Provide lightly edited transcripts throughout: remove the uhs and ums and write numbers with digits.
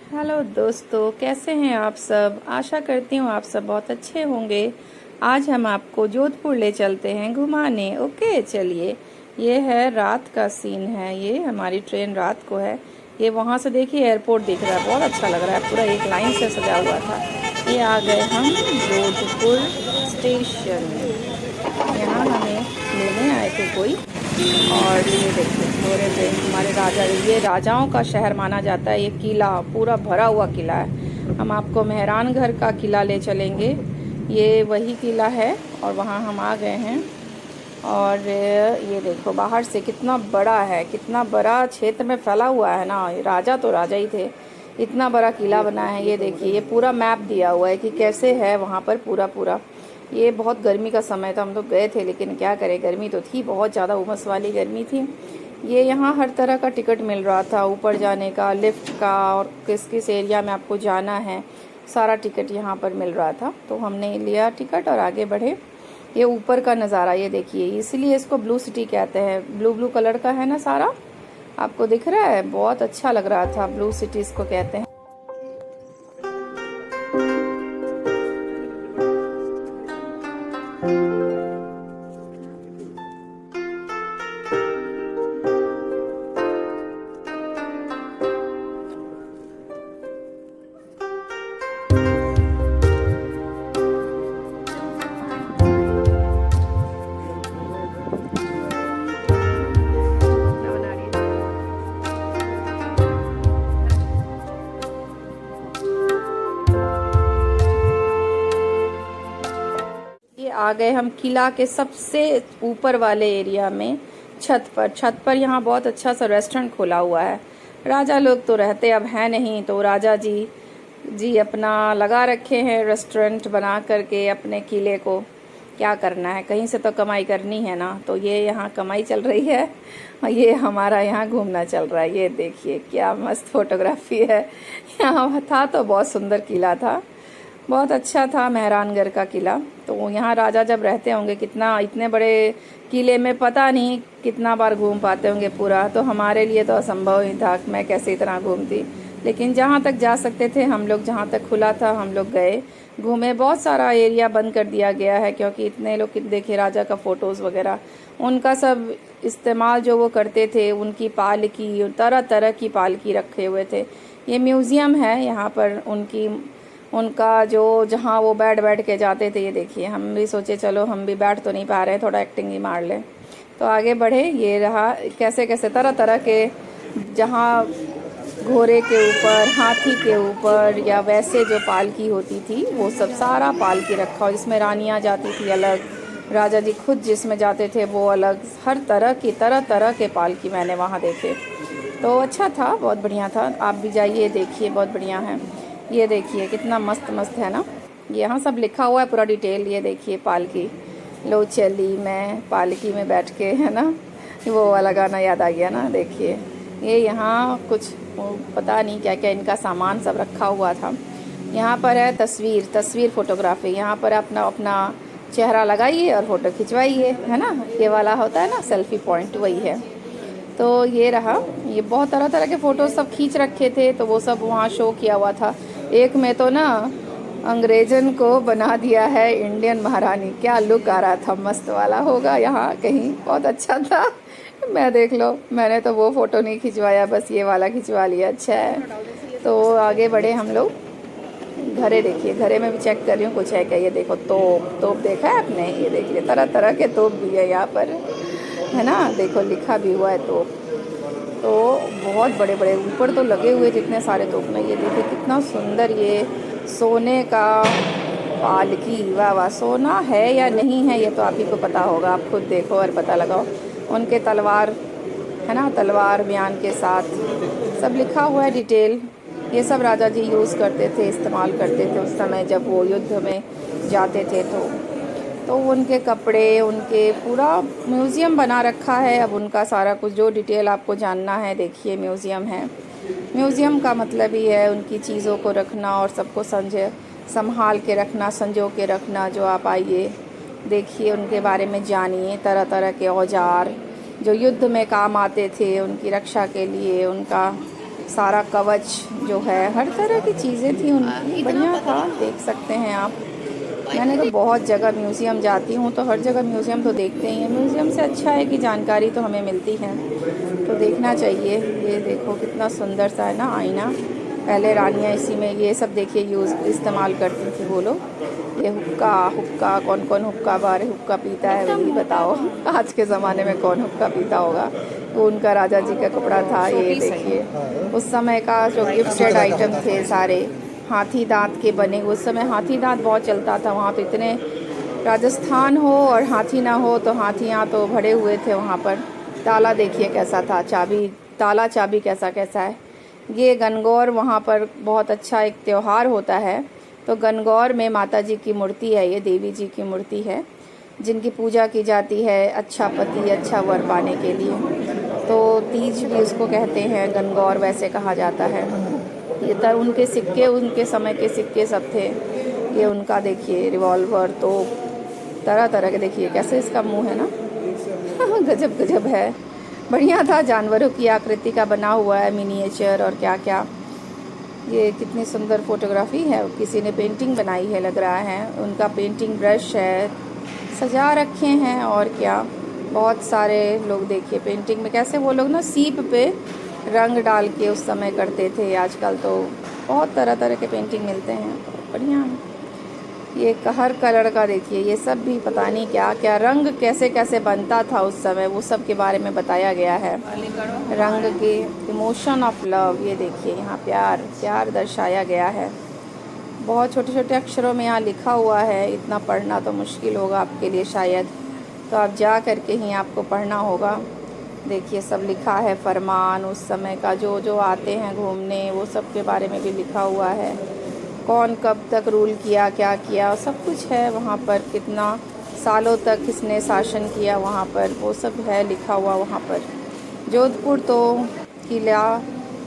Hello दोस्तों, कैसे हैं आप सब। आशा करती हूँ आप सब बहुत अच्छे होंगे। आज हम आपको जोधपुर ले चलते हैं घुमाने। ओके, चलिए। ये है रात का सीन है। ये हमारी ट्रेन रात को है। ये वहाँ से देखिए एयरपोर्ट दिख रहा है, बहुत अच्छा लग रहा है, पूरा एक लाइन से सजा हुआ था। ये आ गए हम जोधपुर स्टेशन। यहाँ हमें लेने आए थे कोई। और ये देखिए घोड़े पे हमारे राजा, ये राजाओं का शहर माना जाता है। ये किला पूरा भरा हुआ किला है। हम आपको मेहरानगढ़ का किला ले चलेंगे। ये वही किला है और वहाँ हम आ गए हैं। और ये देखो बाहर से कितना बड़ा है, कितना बड़ा क्षेत्र में फैला हुआ है ना। राजा तो राजा ही थे, इतना बड़ा किला बना है। ये देखिए, ये पूरा मैप दिया हुआ है कि कैसे है वहाँ पर पूरा पूरा। ये बहुत गर्मी का समय था, हम तो गए थे, लेकिन क्या करें, गर्मी तो थी, बहुत ज़्यादा उमस वाली गर्मी थी। ये यहाँ हर तरह का टिकट मिल रहा था, ऊपर जाने का, लिफ्ट का, और किस किस एरिया में आपको जाना है, सारा टिकट यहाँ पर मिल रहा था। तो हमने लिया टिकट और आगे बढ़े। ये ऊपर का नज़ारा ये देखिए, इसलिए इसको ब्लू सिटी कहते हैं। ब्लू ब्लू कलर का है ना सारा, आपको दिख रहा है, बहुत अच्छा लग रहा था। ब्लू सिटी इसको कहते हैं। आ गए हम किला के सबसे ऊपर वाले एरिया में, छत पर यहाँ बहुत अच्छा सा रेस्टोरेंट खोला हुआ है। राजा लोग तो रहते अब हैं नहीं, तो राजा जी अपना लगा रखे हैं रेस्टोरेंट बना करके अपने किले को। क्या करना है, कहीं से तो कमाई करनी है ना। तो ये यहाँ कमाई चल रही है और ये हमारा यहाँ घूमना चल रहा है। ये देखिए क्या मस्त फोटोग्राफी है। यहाँ था तो बहुत सुंदर किला था, बहुत अच्छा था मेहरानगढ़ का किला। तो यहाँ राजा जब रहते होंगे, कितना इतने बड़े किले में पता नहीं कितना बार घूम पाते होंगे पूरा। तो हमारे लिए तो असंभव ही था, मैं कैसे इतना घूमती। लेकिन जहाँ तक जा सकते थे हम लोग, जहाँ तक खुला था हम लोग गए, घूमे। बहुत सारा एरिया बंद कर दिया गया है क्योंकि इतने लोग देखिए राजा का फ़ोटोज़ वगैरह, उनका सब इस्तेमाल जो वो करते थे, उनकी पालकी, तरह तरह की पालकी रखे हुए थे। ये म्यूज़ियम है यहाँ पर उनका जो, जहाँ वो बैठ के जाते थे। ये देखिए, हम भी सोचे चलो हम भी बैठ तो नहीं पा रहे हैं, थोड़ा एक्टिंग ही मार लें। तो आगे बढ़े। ये रहा कैसे कैसे तरह तरह के, जहाँ घोड़े के ऊपर, हाथी के ऊपर, या वैसे जो पालकी होती थी वो सब सारा पालकी रखा हो, जिसमें रानियाँ जाती थी अलग, राजा जी खुद जिसमें जाते थे वो अलग। हर तरह तरह के पालकी मैंने वहाँ देखे। तो अच्छा था, बहुत बढ़िया था। आप भी जाइए, देखिए, बहुत बढ़िया है। ये देखिए कितना मस्त मस्त है ना। यहाँ सब लिखा हुआ है पूरा डिटेल। ये देखिए पालकी, लो चली मैं पालकी में बैठ के, है ना, वो वाला गाना याद आ गया ना। देखिए ये यहाँ कुछ पता नहीं क्या क्या इनका सामान सब रखा हुआ था। यहाँ पर है तस्वीर फोटोग्राफी। यहाँ पर अपना चेहरा लगाइए और फ़ोटो खिंचवाइए, है ना। ये वाला होता है ना सेल्फी पॉइंट, वही है। तो ये रहा, ये बहुत तरह तरह के फ़ोटोज़ सब खींच रखे थे, तो वो सब वहाँ शो किया हुआ था। एक में तो ना अंग्रेजन को बना दिया है इंडियन महारानी, क्या लुक आ रहा था, मस्त वाला होगा यहाँ कहीं, बहुत अच्छा था। मैं देख लो, मैंने तो वो फ़ोटो नहीं खिंचवाया, बस ये वाला खिंचवा लिया। अच्छा है। तो आगे बढ़े हम लोग। घरे देखिए, घरे में भी चेक कर रही हूँ कुछ है क्या। ये देखो तोप देखा है आपने, ये देखिए तरह तरह के तोप भी है यहाँ पर, है ना। देखो लिखा भी हुआ है तोप। तो बहुत बड़े बड़े ऊपर तो लगे हुए जितने सारे तोप ना। ये देखिए कितना सुंदर, ये सोने का पालकी, वाह वाह। सोना है या नहीं है ये तो आप ही को पता होगा, आप खुद देखो और पता लगाओ। उनके तलवार, है ना, तलवार बयान के साथ सब लिखा हुआ है डिटेल। ये सब राजा जी यूज़ करते थे, इस्तेमाल करते थे उस समय जब वो युद्ध में जाते थे। तो उनके कपड़े, उनके पूरा म्यूज़ियम बना रखा है। अब उनका सारा कुछ जो डिटेल आपको जानना है, देखिए म्यूज़ियम है। म्यूज़ियम का मतलब ही है उनकी चीज़ों को रखना और सबको संभाल के रखना, संजो के रखना। जो आप आइए देखिए, उनके बारे में जानिए, तरह तरह के औजार जो युद्ध में काम आते थे, उनकी रक्षा के लिए, उनका सारा कवच जो है, हर तरह की चीज़ें थी उनकी, बढ़िया था, देख सकते हैं आप। मैंने तो बहुत जगह म्यूज़ियम जाती हूँ तो हर जगह म्यूज़ियम तो देखते ही हैं। म्यूज़ियम से अच्छा है कि जानकारी तो हमें मिलती है, तो देखना चाहिए। ये देखो कितना सुंदर सा है ना आईना। पहले रानियाँ इसी में ये सब देखिए इस्तेमाल करती थी वो लोग। ये हुक्का कौन कौन हुक्का बार हुक्का पीता है, वही बताओ। आज के ज़माने में कौन हुक्का पीता होगा। तो उनका राजा जी का कपड़ा था, ये देखिए। उस समय का जो गिफ्टेड आइटम थे सारे हाथी दांत के बने। उस समय हाथी दांत बहुत चलता था वहाँ पे, इतने राजस्थान हो और हाथी ना हो तो हाथियाँ तो भरे हुए थे वहाँ पर। ताला देखिए कैसा था, चाबी, ताला चाबी कैसा कैसा है। ये गणगौर वहाँ पर बहुत अच्छा एक त्यौहार होता है, तो गणगौर में माता जी की मूर्ति है, ये देवी जी की मूर्ति है जिनकी पूजा की जाती है अच्छा पति अच्छा वर पाने के लिए। तो तीज भी उसको कहते हैं, गणगौर वैसे कहा जाता है। ये तर उनके सिक्के, उनके समय के सिक्के सब थे। ये उनका देखिए रिवॉल्वर, तो तरह तरह के, देखिए कैसे इसका मुंह है ना। गजब गजब है, बढ़िया था। जानवरों की आकृति का बना हुआ है मिनिएचर और क्या क्या। ये कितनी सुंदर फोटोग्राफी है, किसी ने पेंटिंग बनाई है लग रहा है। उनका पेंटिंग ब्रश है, सजा रखे हैं और क्या। बहुत सारे लोग देखिए पेंटिंग में कैसे वो लोग ना सीप पे रंग डाल के उस समय करते थे। आजकल तो बहुत तरह तरह के पेंटिंग मिलते हैं, तो बढ़िया है। ये हर कलर का देखिए, ये सब भी पता नहीं क्या क्या रंग कैसे कैसे बनता था उस समय, वो सब के बारे में बताया गया है। रंग के इमोशन ऑफ लव, ये देखिए यहाँ प्यार प्यार दर्शाया गया है। बहुत छोटे छोटे अक्षरों में यहाँ लिखा हुआ है, इतना पढ़ना तो मुश्किल होगा आपके लिए शायद, तो आप जा करके ही आपको पढ़ना होगा। देखिए सब लिखा है, फरमान उस समय का, जो जो आते हैं घूमने वो सब के बारे में भी लिखा हुआ है। कौन कब तक रूल किया, क्या किया, सब कुछ है वहाँ पर। कितना सालों तक किसने शासन किया वहाँ पर, वो सब है लिखा हुआ वहाँ पर। जोधपुर तो किला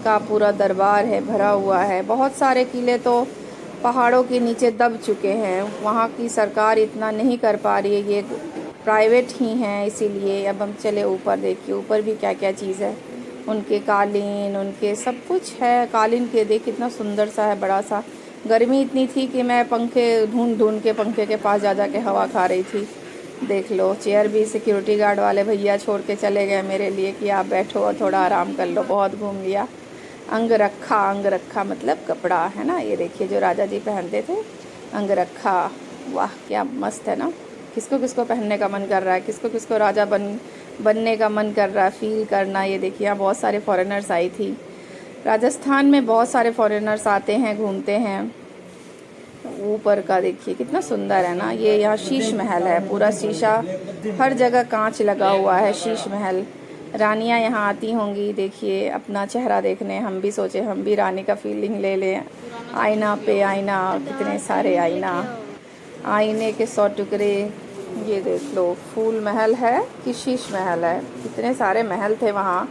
का पूरा दरबार है, भरा हुआ है। बहुत सारे किले तो पहाड़ों के नीचे दब चुके हैं, वहाँ की सरकार इतना नहीं कर पा रही है, ये प्राइवेट ही हैं, इसीलिए। अब हम चले ऊपर, देखिए ऊपर भी क्या क्या चीज़ है। उनके कालीन, उनके सब कुछ है। कालीन के देख कितना सुंदर सा है, बड़ा सा। गर्मी इतनी थी कि मैं पंखे ढूंढ ढूंढ के पंखे के पास जा के हवा खा रही थी। देख लो चेयर भी सिक्योरिटी गार्ड वाले भैया छोड़ के चले गए मेरे लिए कि आप बैठो और थोड़ा आराम कर लो, बहुत घूम लिया। अंग रखा मतलब कपड़ा है ना, ये देखिए जो राजा जी पहनते थे, अंग रखा। वाह क्या मस्त है ना। किसको किसको पहनने का मन कर रहा है, किसको किसको राजा बनने का मन कर रहा है, फील करना। ये देखिए यहाँ बहुत सारे फॉरेनर्स आई थी। राजस्थान में बहुत सारे फॉरेनर्स आते हैं, घूमते हैं। ऊपर का देखिए कितना सुंदर है ना। ये यहाँ शीश महल है, पूरा शीशा, हर जगह कांच लगा हुआ है, शीश महल। रानियाँ यहाँ आती होंगी देखिए अपना चेहरा देखने। हम भी सोचे हम भी रानी का फीलिंग ले लें। आईना पे आईना, कितने सारे आईना, आईने के 100 टुकड़े। ये देख लो फूल महल है कि शीश महल है, कितने सारे महल थे वहाँ।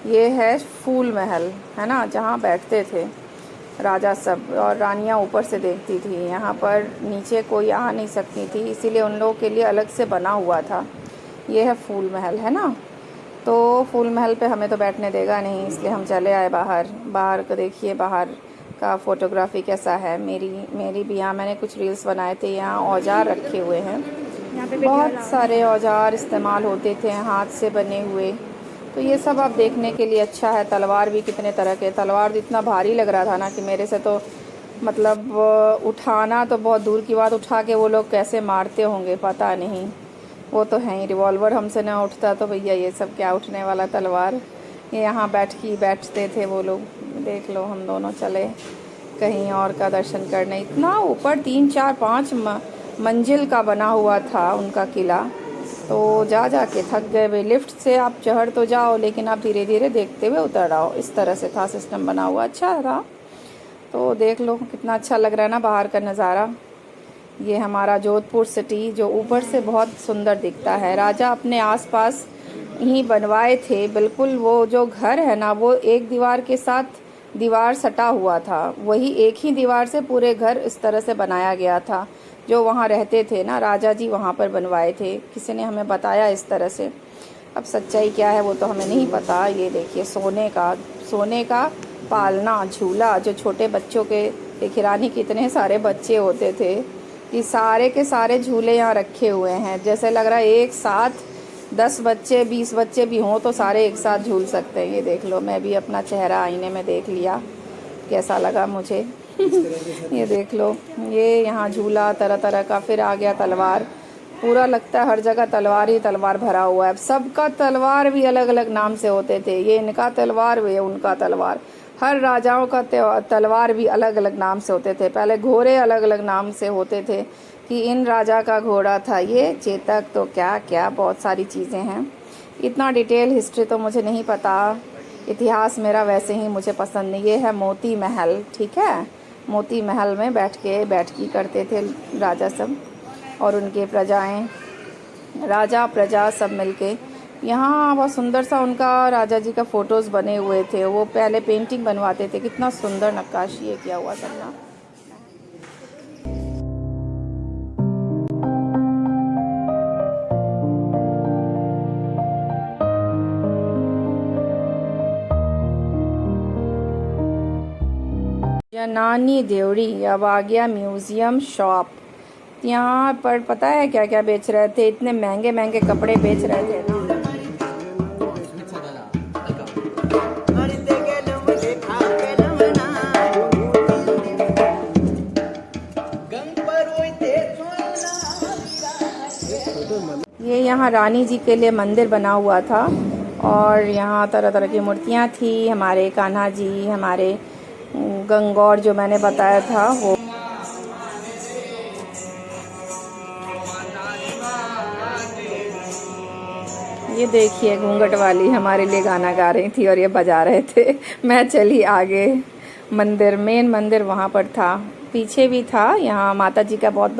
ये है फूल महल है ना, जहाँ बैठते थे राजा सब, और रानियाँ ऊपर से देखती थी। यहाँ पर नीचे कोई आ नहीं सकती थी, इसीलिए उन लोगों के लिए अलग से बना हुआ था। ये है फूल महल है ना, तो फूल महल पे हमें तो बैठने देगा नहीं, इसलिए हम चले आए बाहर। बाहर को देखिए, बाहर का फोटोग्राफी कैसा है। मेरी भी यहाँ मैंने कुछ रील्स बनाए थे। यहाँ औजार रखे हुए हैं, बहुत सारे औजार इस्तेमाल होते थे हाथ से बने हुए, तो ये सब आप देखने के लिए अच्छा है। तलवार भी कितने तरह के, तलवार इतना भारी लग रहा था ना कि मेरे से तो मतलब उठाना तो बहुत दूर की बात, उठा के वो लोग कैसे मारते होंगे पता नहीं। वो तो है ही, रिवॉल्वर हमसे ना उठता तो भैया ये सब क्या उठने वाला तलवार। ये यहाँ बैठते थे वो लोग। देख लो हम दोनों चले कहीं और का दर्शन करने। इतना ऊपर 3 4 5 मंजिल का बना हुआ था उनका किला, तो जा के थक गए भाई। लिफ्ट से आप चढ़ तो जाओ, लेकिन आप धीरे धीरे देखते हुए उतर आओ, इस तरह से था सिस्टम बना हुआ, अच्छा था। तो देख लो कितना अच्छा लग रहा है ना बाहर का नज़ारा। ये हमारा जोधपुर सिटी जो ऊपर से बहुत सुंदर दिखता है। राजा अपने आसपास ही बनवाए थे, बिल्कुल वो जो घर है ना वो एक दीवार के साथ दीवार सटा हुआ था, वही एक ही दीवार से पूरे घर इस तरह से बनाया गया था। जो वहाँ रहते थे ना राजा जी, वहाँ पर बनवाए थे, किसी ने हमें बताया इस तरह से। अब सच्चाई क्या है वो तो हमें नहीं पता। ये देखिए सोने का पालना झूला जो छोटे बच्चों के, देखिए रानी कितने सारे बच्चे होते थे, ये सारे के सारे झूले यहाँ रखे हुए हैं। जैसे लग रहा है एक साथ 10 बच्चे 20 बच्चे भी हों तो सारे एक साथ झूल सकते हैं। ये देख लो, मैं भी अपना चेहरा आईने में देख लिया, कैसा लगा मुझे। ये देख लो, ये यहाँ झूला तरह तरह का। फिर आ गया तलवार, पूरा लगता है हर जगह तलवार ही तलवार भरा हुआ है। सबका तलवार भी अलग अलग नाम से होते थे, ये इनका तलवार वे उनका तलवार। हर राजाओं का तलवार भी अलग अलग नाम से होते थे। पहले घोड़े अलग अलग नाम से होते थे कि इन राजा का घोड़ा था ये चेतक, तो क्या क्या बहुत सारी चीज़ें हैं। इतना डिटेल हिस्ट्री तो मुझे नहीं पता, इतिहास मेरा वैसे ही मुझे पसंद नहीं। ये है मोती महल, ठीक है। मोती महल में बैठकी करते थे राजा सब और उनके प्रजाएं, राजा प्रजा सब मिलके। यहाँ बहुत सुंदर सा उनका राजा जी का फ़ोटोज़ बने हुए थे। वो पहले पेंटिंग बनवाते थे, कितना सुंदर नक्काशी है किया हुआ सब ना। जनानी देवड़ी। अब आ गया म्यूज़ियम शॉप। यहाँ पर पता है क्या क्या बेच रहे थे, इतने महंगे महंगे कपड़े बेच रहे थे ना। ये यहाँ रानी जी के लिए मंदिर बना हुआ था और यहाँ तरह तरह की मूर्तियाँ थी। हमारे कान्हा जी, हमारे गंगौर जो मैंने बताया था वो। ये देखिए घूंघट वाली हमारे लिए गाना गा रही थी और ये बजा रहे थे। मैं चली आगे। मंदिर, मेन मंदिर वहाँ पर था, पीछे भी था। यहाँ माता जी का बहुत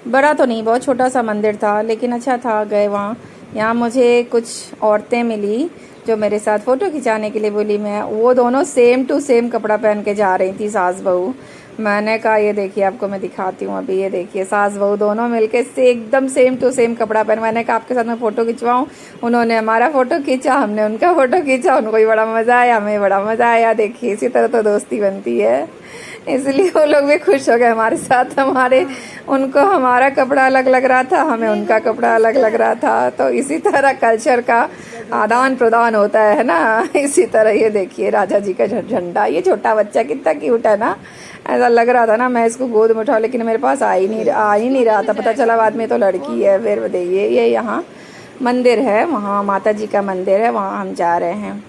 बड़ा तो नहीं, बहुत छोटा सा मंदिर था, लेकिन अच्छा था। गए वहाँ। यहाँ मुझे कुछ औरतें मिली जो मेरे साथ फ़ोटो खिंचाने के लिए बोली। मैं वो दोनों सेम टू सेम कपड़ा पहन के जा रही थी, सास बहू। मैंने कहा ये देखिए, आपको मैं दिखाती हूँ अभी। ये देखिए सास बहू दोनों मिलके एकदम सेम टू सेम कपड़ा पहन। मैंने कहा आपके साथ मैं फ़ोटो खिंचवाऊँ। उन्होंने हमारा फ़ोटो खींचा, हमने उनका फ़ोटो खींचा। उनको भी बड़ा मज़ा आया, हमें बड़ा मज़ा आया। देखिए इसी तरह तो दोस्ती बनती है, इसलिए वो लोग भी खुश हो गए हमारे साथ। उनको हमारा कपड़ा अलग लग रहा था, हमें उनका कपड़ा अलग लग रहा था। तो इसी तरह कल्चर का आदान प्रदान होता है ना। इसी तरह ये देखिए राजा जी का झंडा। ये छोटा बच्चा कितना क्यूट है ना, ऐसा लग रहा था ना मैं इसको गोद में उठाऊं, लेकिन मेरे पास आ ही नहीं रहा था। पता चला बाद में तो लड़की है। फिर बताइए, ये यहाँ मंदिर है, वहाँ माता जी का मंदिर है, वहाँ हम जा रहे हैं।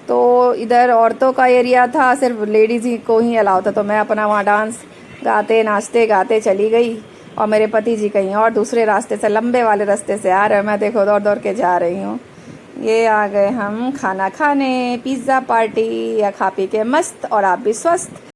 तो इधर औरतों का एरिया था, सिर्फ लेडीज़ ही को ही अलाउ था। तो मैं अपना वहाँ डांस गाते नाचते गाते चली गई और मेरे पति जी कहीं और दूसरे रास्ते से, लंबे वाले रास्ते से आ रहे हैं। मैं देखो दौड़ दौड़ के जा रही हूँ। ये आ गए हम खाना खाने, पिज़्ज़ा पार्टी। या खा पी के मस्त और आप भी स्वस्थ।